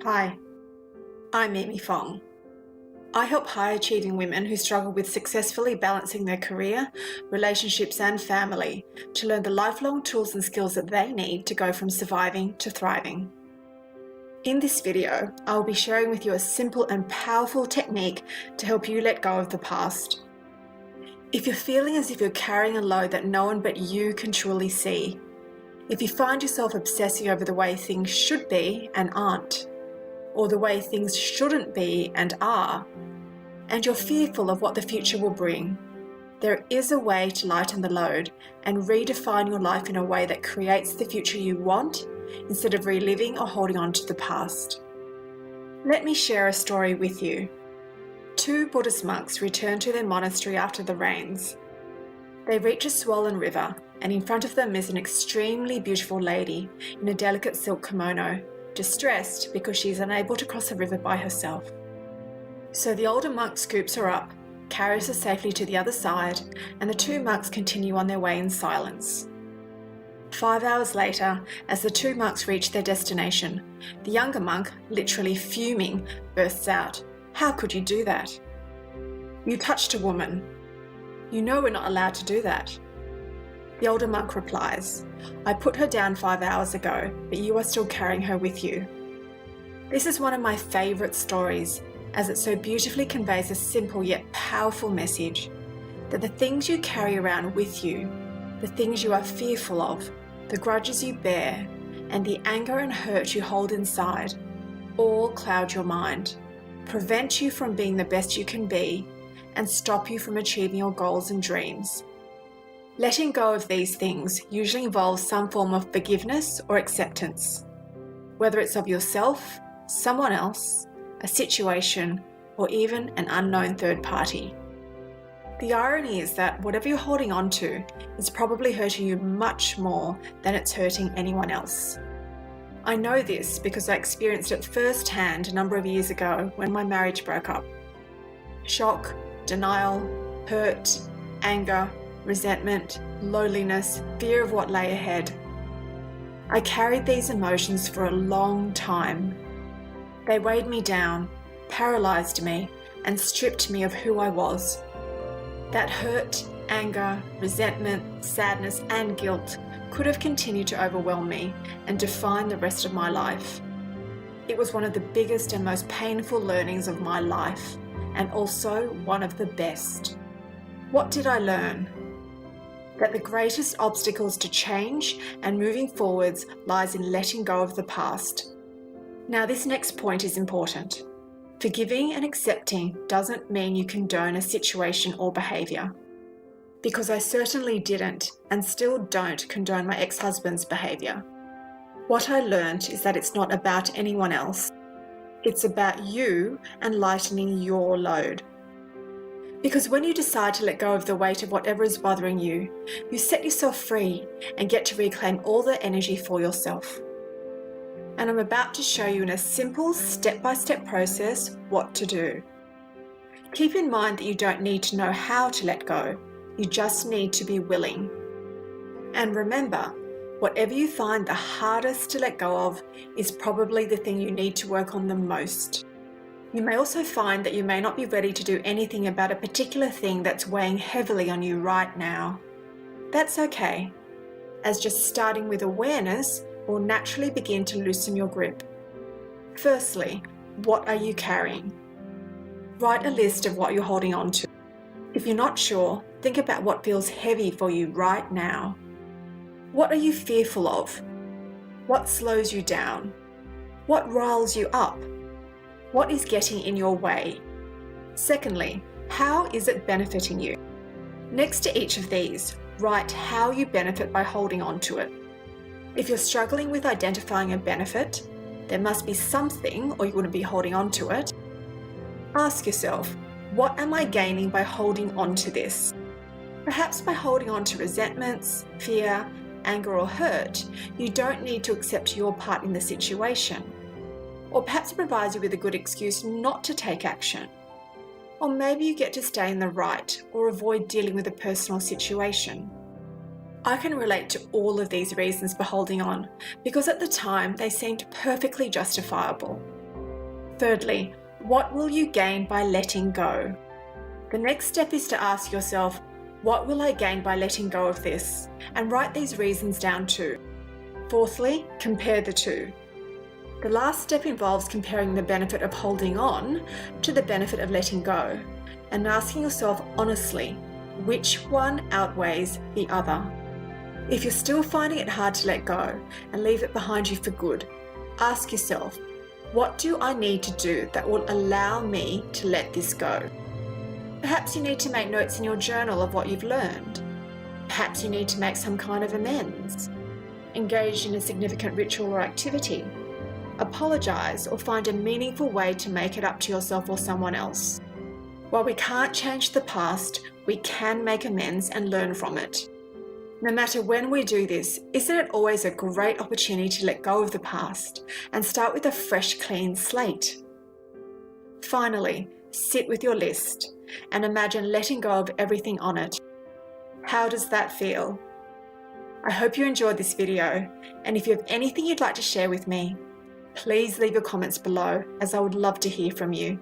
Hi, I'm Mimi Fong. I help high-achieving women who struggle with successfully balancing their career, relationships and family to learn the lifelong tools and skills that they need to go from surviving to thriving. In this video, I will be sharing with you a simple and powerful technique to help you let go of the past. If you're feeling as if you're carrying a load that no one but you can truly see, if you find yourself obsessing over the way things should be and aren't, or the way things shouldn't be and are, and you're fearful of what the future will bring, there is a way to lighten the load and redefine your life in a way that creates the future you want instead of reliving or holding on to the past. Let me share a story with you. Two Buddhist monks return to their monastery after the rains. They reach a swollen river, and in front of them is an extremely beautiful lady in a delicate silk kimono, distressed because she is unable to cross the river by herself. So the older monk scoops her up, carries her safely to the other side, and the two monks continue on their way in silence. 5 hours later, as the two monks reach their destination, the younger monk, literally fuming, bursts out, "How could you do that? You touched a woman. You know we're not allowed to do that." The older monk replies, "I put her down 5 hours ago, but you are still carrying her with you." This is one of my favourite stories, as it so beautifully conveys a simple yet powerful message that the things you carry around with you, the things you are fearful of, the grudges you bear, and the anger and hurt you hold inside, all cloud your mind, prevent you from being the best you can be, and stop you from achieving your goals and dreams. Letting go of these things usually involves some form of forgiveness or acceptance, whether it's of yourself, someone else, a situation, or even an unknown third party. The irony is that whatever you're holding on to is probably hurting you much more than it's hurting anyone else. I know this because I experienced it firsthand a number of years ago when my marriage broke up. Shock, denial, hurt, anger, resentment, loneliness, fear of what lay ahead. I carried these emotions for a long time. They weighed me down, paralyzed me, and stripped me of who I was. That hurt, anger, resentment, sadness, and guilt could have continued to overwhelm me and define the rest of my life. It was one of the biggest and most painful learnings of my life, and also one of the best. What did I learn? That the greatest obstacles to change and moving forwards lies in letting go of the past. Now, this next point is important. Forgiving and accepting doesn't mean you condone a situation or behaviour. Because I certainly didn't and still don't condone my ex-husband's behaviour. What I learned is that it's not about anyone else. It's about you and lightening your load. Because when you decide to let go of the weight of whatever is bothering you, you set yourself free and get to reclaim all the energy for yourself. And I'm about to show you in a simple step-by-step process what to do. Keep in mind that you don't need to know how to let go, you just need to be willing. And remember, whatever you find the hardest to let go of is probably the thing you need to work on the most. You may also find that you may not be ready to do anything about a particular thing that's weighing heavily on you right now. That's okay, as just starting with awareness will naturally begin to loosen your grip. Firstly, what are you carrying? Write a list of what you're holding on to. If you're not sure, think about what feels heavy for you right now. What are you fearful of? What slows you down? What riles you up? What is getting in your way? Secondly, how is it benefiting you? Next to each of these, write how you benefit by holding on to it. If you're struggling with identifying a benefit, there must be something or you wouldn't be holding on to it. Ask yourself, what am I gaining by holding on to this? Perhaps by holding on to resentments, fear, anger or hurt, you don't need to accept your part in the situation. Or perhaps it provides you with a good excuse not to take action. Or maybe you get to stay in the right or avoid dealing with a personal situation. I can relate to all of these reasons for holding on because at the time they seemed perfectly justifiable. Thirdly, what will you gain by letting go? The next step is to ask yourself, what will I gain by letting go of this? And write these reasons down too. Fourthly, compare the two. The last step involves comparing the benefit of holding on to the benefit of letting go, and asking yourself honestly, which one outweighs the other? If you're still finding it hard to let go and leave it behind you for good, ask yourself, what do I need to do that will allow me to let this go? Perhaps you need to make notes in your journal of what you've learned. Perhaps you need to make some kind of amends, engage in a significant ritual or activity, apologise, or find a meaningful way to make it up to yourself or someone else. While we can't change the past, we can make amends and learn from it. No matter when we do this, isn't it always a great opportunity to let go of the past and start with a fresh, clean slate? Finally, sit with your list and imagine letting go of everything on it. How does that feel? I hope you enjoyed this video, and if you have anything you'd like to share with me, please leave your comments below, as I would love to hear from you.